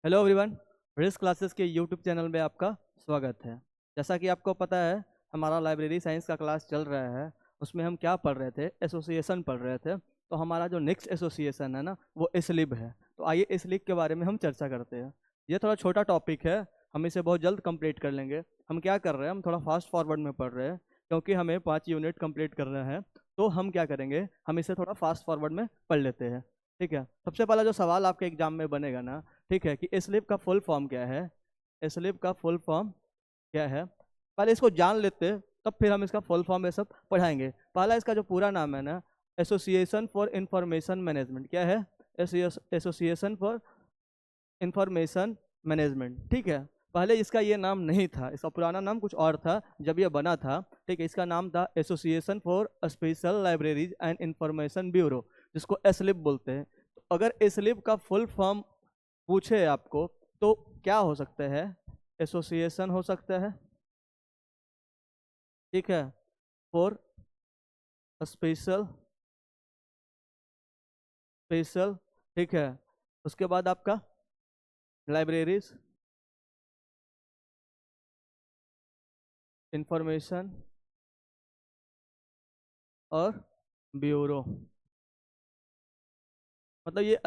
Hello everyone. Risk classes के YouTube channel में आपका स्वागत है। जैसा कि आपको पता है, हमारा लाइब्रेरी साइंस का क्लास चल रहा है। उसमें हम क्या पढ़ रहे थे? एसोसिएशन पढ़ रहे थे। तो हमारा जो नेक्स्ट एसोसिएशन है ना, वो एस्लिब है। तो आइए एस्लिब के बारे में हम चर्चा करते हैं। ये थोड़ा छोटा टॉपिक है, हम इसे बहुत जल्द कंप्लीट कर लेंगे। हम क्या कर रहे हैं, हम थोड़ा फास्ट फॉरवर्ड में पढ़ रहे हैं क्योंकि हमें 5 यूनिट कंप्लीट करना है। तो हम क्या करेंगे, हम इसे थोड़ा फास्ट फॉरवर्ड में पढ़ लेते हैं। ठीक है, सबसे पहला जो सवाल आपके एग्जाम में बनेगा ना, ठीक है, कि एस्लिप का फुल फॉर्म क्या है। एस्लिप का फुल फॉर्म क्या है, पहले इसको जान लेते हैं, तब फिर हम इसका फुल फॉर्म ये सब पढ़ाएंगे। पहला इसका जो पूरा नाम है ना, एसोसिएशन फॉर इंफॉर्मेशन मैनेजमेंट। क्या है? Association for information management. ठीक है, पहले इसका ये नाम नहीं था, इसका पुराना नाम कुछ और था जब ये बना था। ठीक है, इसका नाम था association for special libraries and information bureau, जिसको एस्लिप बोलते हैं। तो अगर एस्लिप का फुल फॉर्म पूछे आपको तो क्या हो सकता है? एसोसिएशन हो सकता है, ठीक है, फॉर स्पेशल स्पेशल, ठीक है। उसके बाद आपका लाइब्रेरीज इंफॉर्मेशन और ब्यूरो, मतलब ये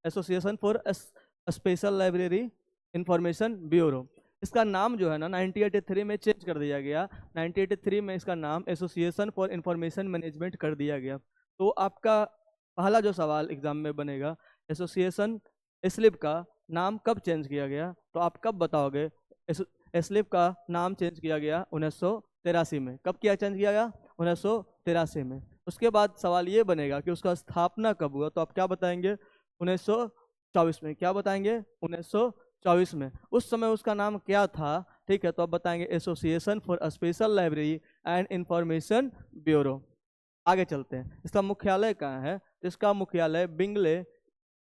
association for special library information bureau. इसका नाम जो है ना 1983 में चेंज कर दिया गया। 1983 में इसका नाम एसोसिएशन फॉर इंफॉर्मेशन मैनेजमेंट कर दिया गया। तो आपका पहला जो सवाल एग्जाम में बनेगा, एसोसिएशन एस्लिप का नाम कब चेंज किया गया? तो आप कब बताओगे? एस्लिप का नाम चेंज किया गया 1983 में। कब किया चेंज किया गया? 1983 में। उसके बाद सवाल ये बनेगा कि उसका स्थापना कब हुआ? तो आप क्या बताएंगे? 1924 में। क्या बताएंगे? 1924 में। उस समय उसका नाम क्या था? ठीक है, तो आप बताएंगे association for special library and information bureau. आगे चलते हैं, इसका मुख्यालय कहाँ है? तो इसका मुख्यालय बिंगले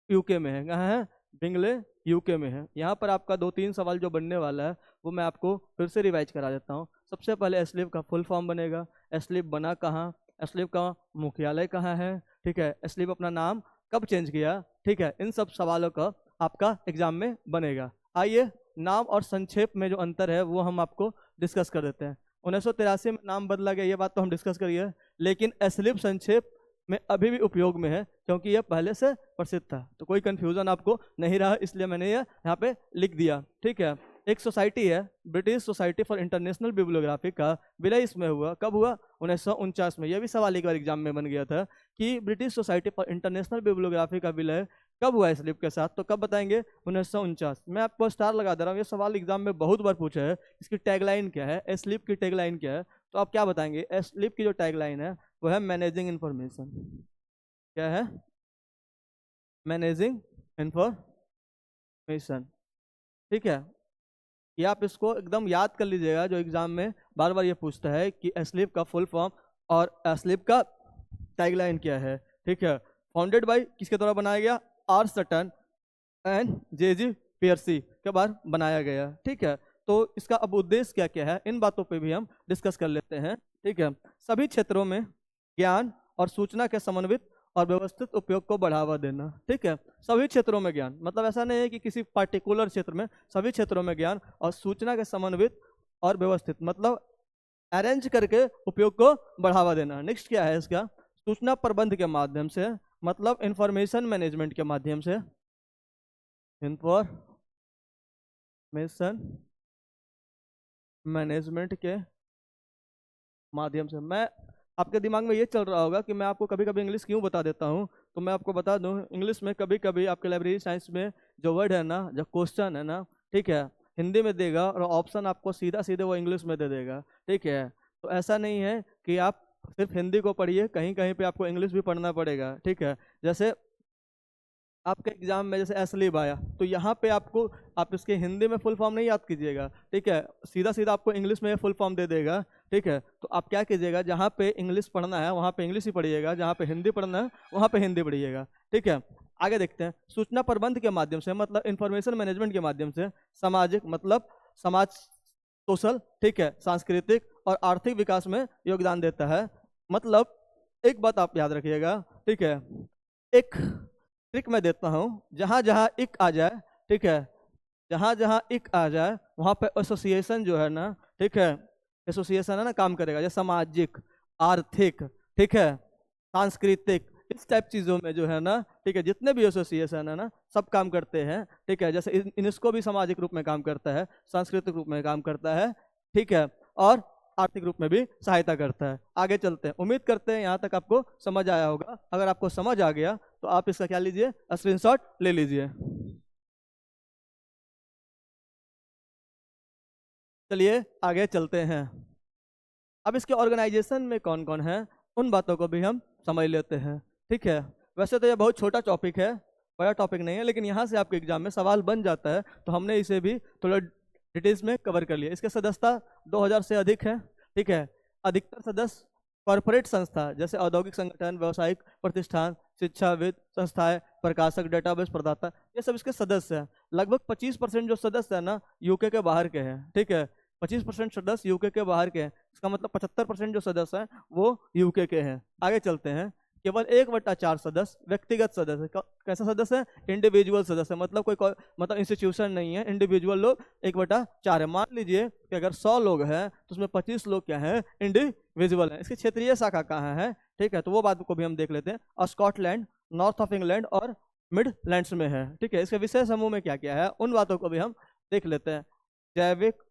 यूके में है। कहाँ है? बिंगले यूके में है। यहाँ पर आपका 2-3 सवाल जो बनने वाला है वो मैं आपको फिर से रिवाइज करा देता हूँ। सबसे पहले एस्लिप का फुल फॉर्म बनेगा, एस्लिप बना कहाँ, एस्लिप का मुख्यालय कहाँ है, ठीक है, एस्लिप अपना नाम कब चेंज किया। ठीक है, इन सब सवालों का आपका एग्जाम में बनेगा। आइए नाम और संक्षेप में जो अंतर है वो हम आपको डिस्कस कर देते हैं। 1983 में नाम बदला गया, ये बात तो हम डिस्कस करिए, लेकिन एस्लिप संक्षेप में अभी भी उपयोग में है क्योंकि यह पहले से प्रसिद्ध था। तो कोई कंफ्यूजन आपको नहीं रहा, इसलिए मैंने यह यहाँ पे लिख दिया। ठीक है, एक सोसाइटी है British society for international bibliography का विलय इसमें हुआ। कब हुआ? 1949 में। यह भी सवाल एक बार एग्जाम में बन गया था कि British society for international bibliography का विलय कब हुआ स्लिप के साथ। तो कब बताएंगे? 1949। मैं आपको स्टार लगा दे रहा हूँ, ये सवाल एग्जाम में बहुत बार पूछा है। इसकी टैगलाइन क्या है? स्लिप की टैगलाइन क्या है? तो आप क्या बताएंगे? स्लिप की जो टैगलाइन है वो है मैनेजिंग इंफॉर्मेशन। क्या है? Managing information. ठीक है, ये आप इसको एकदम याद कर लीजिएगा, जो एग्जाम में बार बार ये पूछता है कि एस्लिप का फुल फॉर्म और एस्लिप का टैगलाइन क्या है। ठीक है, फाउंडेड बाय किसके द्वारा बनाया गया? आर सटन एंड जे पियर्सी के बार बनाया गया। ठीक है, तो इसका अब उद्देश्य क्या क्या है, इन बातों पे भी हम डिस्कस कर लेते हैं। ठीक है, सभी क्षेत्रों में ज्ञान और सूचना के समन्वित और व्यवस्थित उपयोग को बढ़ावा देना। ठीक है, सभी क्षेत्रों में ज्ञान, मतलब ऐसा नहीं है कि किसी पार्टिकुलर क्षेत्र में, सभी क्षेत्रों में ज्ञान और सूचना के समन्वित और व्यवस्थित, मतलब अरेंज करके उपयोग को बढ़ावा देना। नेक्स्ट क्या है इसका? सूचना प्रबंध के माध्यम से, मतलब इंफॉर्मेशन मैनेजमेंट के माध्यम से, इंफॉर्मेशन मैनेजमेंट के माध्यम से। मैं आपके दिमाग में ये चल रहा होगा कि मैं आपको कभी कभी इंग्लिश क्यों बता देता हूँ। तो मैं आपको बता दूँ, इंग्लिश में कभी कभी आपके लाइब्रेरी साइंस में जो वर्ड है ना, जो क्वेश्चन है ना, ठीक है, हिंदी में देगा और ऑप्शन आपको सीधा सीधे वो इंग्लिश में दे देगा। ठीक है, तो ऐसा नहीं है कि आप सिर्फ हिंदी को पढ़िए, कहीं कहीं पे आपको इंग्लिश भी पढ़ना पड़ेगा। ठीक है, जैसे आपके एग्जाम में जैसे एस्लिप आया, तो यहाँ पे आपको, आप इसके हिंदी में फुल फॉर्म नहीं याद कीजिएगा। ठीक है, सीधा सीधा आपको इंग्लिश में फुल फॉर्म दे देगा। ठीक है, तो आप क्या कीजिएगा, जहाँ पे इंग्लिश पढ़ना है वहाँ पे इंग्लिश ही पढ़िएगा, जहाँ पे हिंदी पढ़ना है वहाँ पे हिंदी पढ़िएगा। ठीक है, आगे देखते हैं। सूचना प्रबंध के माध्यम से, मतलब इंफॉर्मेशन मैनेजमेंट के माध्यम से सामाजिक, मतलब समाज, सोशल, ठीक है, सांस्कृतिक और आर्थिक विकास में योगदान देता है। मतलब एक बात आप याद रखिएगा, ठीक है, एक ट्रिक मैं देता हूँ, जहाँ जहाँ इक आ जाए, ठीक है, जहाँ जहाँ इक आ जाए वहाँ पे एसोसिएशन जो है ना, ठीक है, एसोसिएशन है ना काम करेगा, जैसे सामाजिक, आर्थिक, ठीक है, सांस्कृतिक, इस टाइप चीज़ों में जो है ना, ठीक है, जितने भी एसोसिएशन है ना सब काम करते हैं, ठीक है। जैसे यूनेस्को भी सामाजिक रूप में काम करता है, सांस्कृतिक रूप में काम करता है, ठीक है, और आर्थिक रूप में भी सहायता करता है। आगे चलते हैं। उम्मीद करते हैं यहाँ तक आपको समझ आया होगा। अगर आपको समझ आ गया तो आप इसका क्या लीजिए, स्क्रीनशॉट ले लीजिए। चलिए आगे चलते हैं। अब इसके ऑर्गेनाइजेशन में कौन कौन है उन बातों को भी हम समझ लेते हैं, ठीक है। वैसे तो ये बहुत छोटा टॉपिक है, बड़ा टॉपिक नहीं है, लेकिन यहाँ से आपके एग्जाम में सवाल बन जाता है, तो हमने इसे भी थोड़ा डिटेल्स में कवर कर लिया। इसके सदस्यता 2000 से अधिक है, ठीक है। अधिकतर सदस्य कॉरपोरेट संस्था जैसे औद्योगिक संगठन, व्यावसायिक प्रतिष्ठान, शिक्षाविद संस्थाएं, प्रकाशक, डेटाबेस प्रदाता, ये सब इसके सदस्य हैं। लगभग 25% जो सदस्य है ना यूके के बाहर के हैं, ठीक है। 25% सदस्य यूके के बाहर के हैं, इसका मतलब 75% जो सदस्य हैं वो यूके के हैं। आगे चलते हैं। केवल 1/4 सदस्य व्यक्तिगत सदस्य। कैसा सदस्य है? इंडिविजुअल सदस्य, मतलब मतलब इंस्टीट्यूशन नहीं है, इंडिविजुअल लोग 1/4 है। मान लीजिए कि अगर 100 लोग हैं तो उसमें 25 लोग क्या हैं? इंडिविजुअल हैं। इसकी क्षेत्रीय शाखा कहाँ है, ठीक है, तो वो बात को भी हम देख लेते हैं। और स्कॉटलैंड, नॉर्थ ऑफ इंग्लैंड और मिडलैंड्स में है, ठीक है। इसके विषय समूह में क्या क्या है उन बातों को भी हम देख लेते हैं। जैविक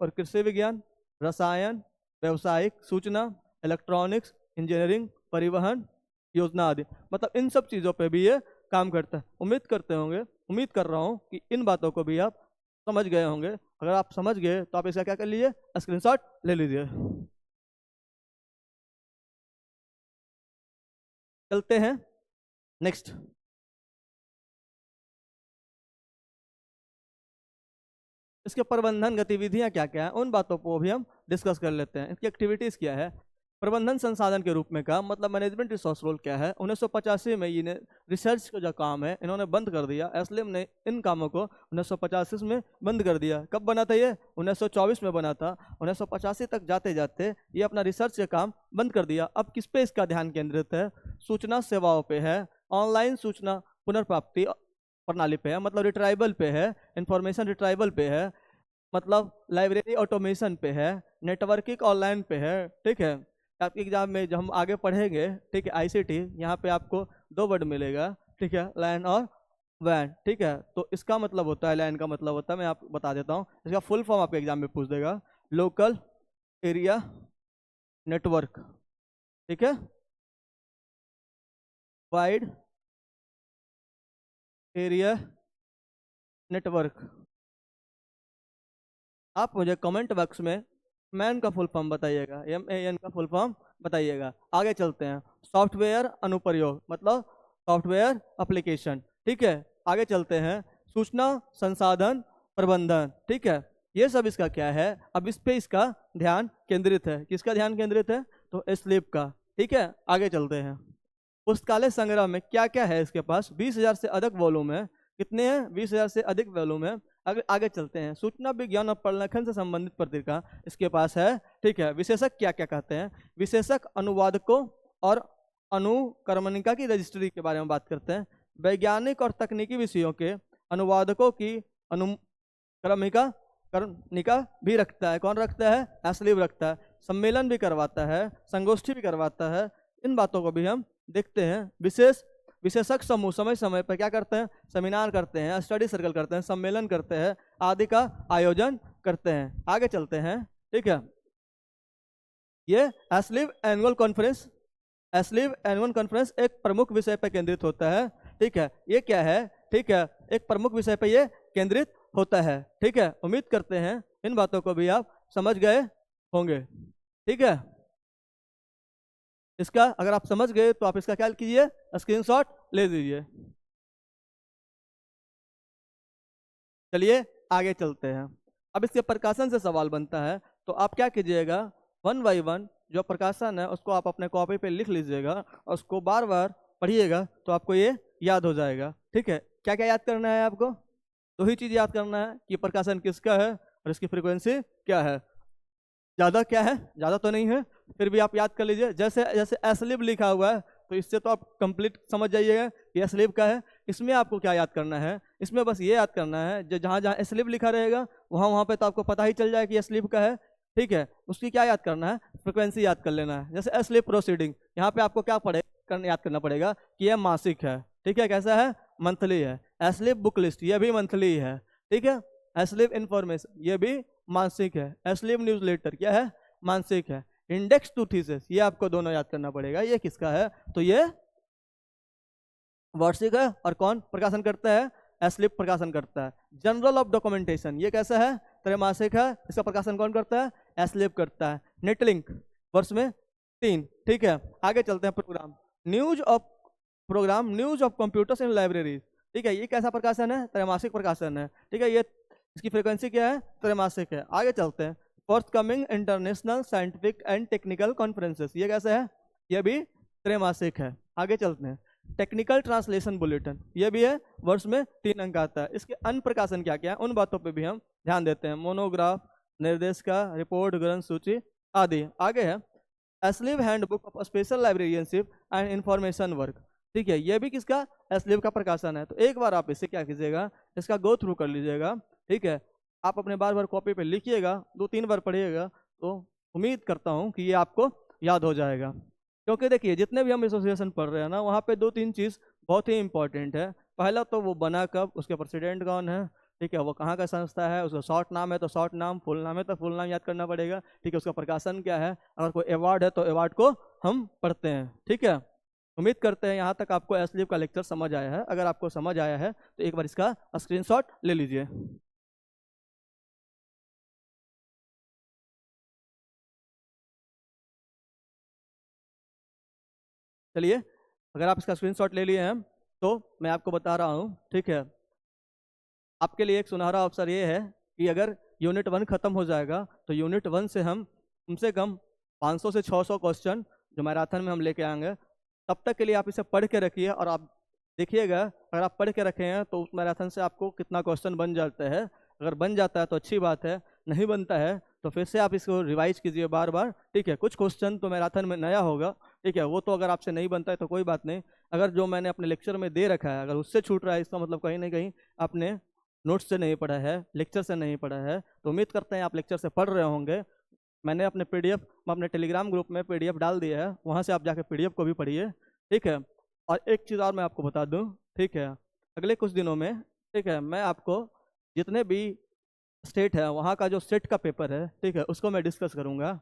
और कृषि विज्ञान, रसायन, व्यावसायिक, सूचना, इलेक्ट्रॉनिक्स, इंजीनियरिंग, परिवहन, योजना आदि, मतलब इन सब चीज़ों पे भी ये काम करता है। उम्मीद उम्मीद कर रहा हूँ कि इन बातों को भी आप समझ गए होंगे। अगर आप समझ गए तो आप इसका क्या कर लीजिए, स्क्रीनशॉट ले लीजिए। चलते हैं नेक्स्ट। इसके प्रबंधन गतिविधियां क्या क्या है उन बातों को भी हम डिस्कस कर लेते हैं। इसकी एक्टिविटीज क्या है। प्रबंधन संसाधन के रूप में काम, मतलब मैनेजमेंट रिसोर्स रोल क्या है। 1985 में इन्हें रिसर्च का जो काम है इन्होंने बंद कर दिया। एस्लिम ने इन कामों को 1985 में बंद कर दिया। कब बना था ये? 1924 में बना था। 1985 तक जाते जाते ये अपना रिसर्च का काम बंद कर दिया। अब किस पे इसका ध्यान केंद्रित है? सूचना सेवाओं पे है, ऑनलाइन सूचना पुनर्प्राप्ति प्रणाली पे है, मतलब रिट्राइबल पे है, इंफॉर्मेशन रिट्राइबल पे है, मतलब लाइब्रेरी ऑटोमेशन पे है, नेटवर्किंग ऑनलाइन पे है, ठीक है। आपके एग्जाम में जब हम आगे पढ़ेंगे, ठीक है, आईसीटी, यहाँ पे आपको 2 वर्ड मिलेगा, ठीक है, लैन और वैन, ठीक है। तो इसका मतलब होता है, लैन का मतलब होता है, मैं आपको बता देता हूँ, इसका फुल फॉर्म आपके एग्जाम में पूछ देगा, लोकल एरिया नेटवर्क, ठीक है, वाइड एरिया नेटवर्क। आप मुझे कमेंट बॉक्स में मैन का फुल फॉर्म बताइएगा, MAN का फुल फॉर्म बताइएगा। आगे चलते हैं। सॉफ्टवेयर अनुप्रयोग, मतलब सॉफ्टवेयर एप्लीकेशन, ठीक है। आगे चलते हैं। सूचना संसाधन प्रबंधन, ठीक है, ये सब इसका क्या है। अब इस पे इसका ध्यान केंद्रित है। किसका ध्यान केंद्रित है? तो एस्लिप का, ठीक है। आगे चलते हैं। पुस्तकालय संग्रह में क्या क्या है इसके पास? 20,000 से अधिक वॉल्यूम है। कितने हैं? 20,000 से अधिक वॉल्यूम है। आगे चलते हैं। सूचना विज्ञान और प्रलेखन से संबंधित पत्रिका इसके पास है, ठीक है। विशेषक क्या क्या कहते हैं? विशेषक अनुवादकों और अनुक्रमणिका की रजिस्ट्री के बारे में बात करते हैं। वैज्ञानिक और तकनीकी विषयों के अनुवादकों की अनुक्रमिका कर्मणिका भी रखता है। कौन रखता है? एस्लिव रखता है। सम्मेलन भी करवाता है, संगोष्ठी भी करवाता है। इन बातों को भी हम देखते हैं। विशेषक समूह समय समय पर क्या करते हैं? सेमिनार करते हैं, स्टडी सर्कल करते हैं, सम्मेलन करते हैं आदि का आयोजन करते हैं। आगे चलते हैं, ठीक है। ये एस्लिव एनुअल कॉन्फ्रेंस एक प्रमुख विषय पर केंद्रित होता है, ठीक है। ये क्या है? ठीक है, एक प्रमुख विषय पर ये केंद्रित होता है, ठीक है। उम्मीद करते हैं इन बातों को भी आप समझ गए होंगे, ठीक है। इसका अगर आप समझ गए तो आप इसका क्या कीजिए, स्क्रीनशॉट ले लीजिए। चलिए आगे चलते हैं। अब इसके प्रकाशन से सवाल बनता है, तो आप क्या कीजिएगा, 1 बाई 1 जो प्रकाशन है उसको आप अपने कॉपी पे लिख लीजिएगा और उसको बार बार पढ़िएगा तो आपको ये याद हो जाएगा, ठीक है। क्या क्या याद करना है आपको? 2 ही चीज़ याद करना है कि प्रकाशन किसका है और इसकी फ्रीक्वेंसी क्या है। ज़्यादा क्या है? ज़्यादा तो नहीं है, फिर भी आप याद कर लीजिए। जैसे जैसे एस्लिब लिखा हुआ है तो इससे तो आप कंप्लीट समझ जाइएगा कि एस्लिब का है। इसमें आपको क्या याद करना है इसमें बस ये याद करना है, जो जहाँ जहाँ स्लिप लिखा रहेगा वहाँ वहाँ पे तो आपको पता ही चल जाए कि ये स्लिप का है, ठीक है। उसकी क्या याद करना है, फ्रिक्वेंसी याद कर लेना है। जैसे स्लिप प्रोसीडिंग, यहाँ पे आपको क्या याद करना पड़ेगा कि यह मासिक है, ठीक है, कैसा है, मंथली है। स्लिप बुक लिस्ट, ये भी मंथली है, ठीक है। स्लिप इंफॉर्मेशन, ये भी मासिक है। स्लिप न्यूज लेटर क्या है, मासिक है। इंडेक्स टू थीसिस, ये आपको दोनों याद करना पड़ेगा। ये किसका है, तो ये वार्षिक है। और कौन प्रकाशन करता है, स्लिप प्रकाशन करता है। जनरल ऑफ डॉक्यूमेंटेशन, ये कैसा है, त्रैमासिक है। इसका प्रकाशन कौन करता है, स्लिप करता है। नेटलिंक वर्ष में 3, ठीक है। आगे चलते हैं। Program news of news of computers in libraries, ठीक है। ये कैसा प्रकाशन है, त्रैमासिक प्रकाशन है, ठीक है। ये इसकी फ्रीक्वेंसी क्या है, त्रैमासिक है। आगे चलते हैं। Fourth coming international scientific and technical conferences, ये कैसा है, ये भी त्रैमासिक है। आगे चलते हैं। टेक्निकल ट्रांसलेशन बुलेटिन, ये भी है, वर्ष में 3 अंक आता है। इसके अन्य प्रकाशन क्या क्या है, उन बातों पे भी हम ध्यान देते हैं। मोनोग्राफ, निर्देशिका, रिपोर्ट, ग्रंथ सूची आदि। आगे है Aslib handbook of special librarianship and information work, ठीक है। ये भी किसका, एस्लिव का प्रकाशन है। तो एक बार आप इसे क्या कीजिएगा, इसका गो थ्रू कर लीजिएगा, ठीक है। आप अपने बार बार कॉपी पे लिखिएगा, 2-3 बार पढ़िएगा, तो उम्मीद करता हूँ कि ये आपको याद हो जाएगा। क्योंकि देखिए जितने भी हम एसोसिएशन पढ़ रहे हैं ना, वहाँ पे 2-3 चीज़ बहुत ही इंपॉर्टेंट है। पहला तो वो बना कब, उसके प्रेसिडेंट कौन है, ठीक है, वो कहाँ का संस्था है, उसका शॉर्ट नाम है तो शॉर्ट नाम, फुल नाम है तो फुल नाम याद करना पड़ेगा, ठीक है। उसका प्रकाशन क्या है, अगर कोई अवार्ड है तो अवार्ड को हम पढ़ते हैं, ठीक है। उम्मीद करते हैं यहाँ तक आपको एस्लिप का लेक्चर समझ आया है। अगर आपको समझ आया है तो एक बार इसका स्क्रीनशॉट ले लीजिए। चलिए, अगर आप इसका स्क्रीनशॉट ले लिए हैं तो मैं आपको बता रहा हूँ, ठीक है। आपके लिए एक सुनहरा अवसर ये है कि अगर यूनिट 1 खत्म हो जाएगा तो यूनिट 1 से हम कम से कम 500 से 600 क्वेश्चन जो मैराथन में हम लेके आएंगे, तब तक के लिए आप इसे पढ़ के रखिए। और आप देखिएगा, अगर आप पढ़ के रखे हैं तो उस मैराथन से आपको कितना क्वेश्चन बन जाता है। अगर बन जाता है तो अच्छी बात है, नहीं बनता है तो फिर से आप इसको रिवाइज कीजिए बार बार, ठीक है। कुछ क्वेश्चन तो मैराथन में नया होगा, ठीक है, वो तो अगर आपसे नहीं बनता है तो कोई बात नहीं। अगर जो मैंने अपने लेक्चर में दे रखा है अगर उससे छूट रहा है, इसका मतलब कहीं ना कहीं आपने नोट्स से नहीं पढ़ा है, लेक्चर से नहीं पढ़ा है। तो उम्मीद करते हैं आप लेक्चर से पढ़ रहे होंगे। मैंने अपने पीडीएफ मैं अपने टेलीग्राम ग्रुप में पीडीएफ डाल दिया है, वहाँ से आप जाके पीडीएफ को भी पढ़िए, ठीक है। और एक चीज़ और मैं आपको बता दूँ, ठीक है, अगले कुछ दिनों में, ठीक है, मैं आपको जितने भी स्टेट है वहाँ का जो सेट का पेपर है, ठीक है, उसको मैं डिस्कस करूँगा।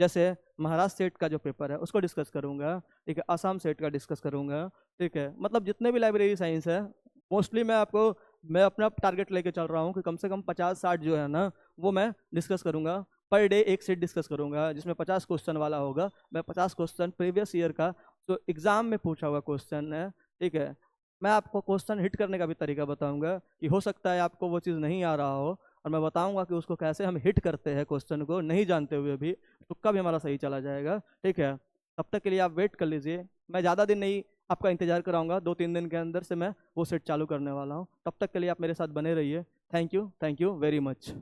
जैसे महाराष्ट्र सेट का जो पेपर है उसको डिस्कस करूँगा, ठीक है, आसाम सेट का डिस्कस करूँगा, ठीक है। मतलब जितने भी लाइब्रेरी साइंस है मोस्टली मैं अपना टारगेट लेके चल रहा हूँ कि कम से कम 50-60 जो है ना वो मैं डिस्कस करूँगा। पर डे एक सेट डिस्कस करूँगा जिसमें 50 क्वेश्चन वाला होगा। मैं 50 क्वेश्चन प्रीवियस ईयर का जो एग्जाम में पूछा हुआ क्वेश्चन है, ठीक है, मैं आपको क्वेश्चन हिट करने का भी तरीका बताऊंगा कि हो सकता है आपको वो चीज़ नहीं आ रहा हो, और मैं बताऊंगा कि उसको कैसे हम हिट करते हैं क्वेश्चन को नहीं जानते हुए भी, तुक्का भी हमारा सही चला जाएगा, ठीक है। तब तक के लिए आप वेट कर लीजिए, मैं ज़्यादा दिन नहीं आपका इंतजार कराऊंगा, 2-3 दिन के अंदर से मैं वो सेट चालू करने वाला हूँ। तब तक के लिए आप मेरे साथ बने रहिए। Thank you very much.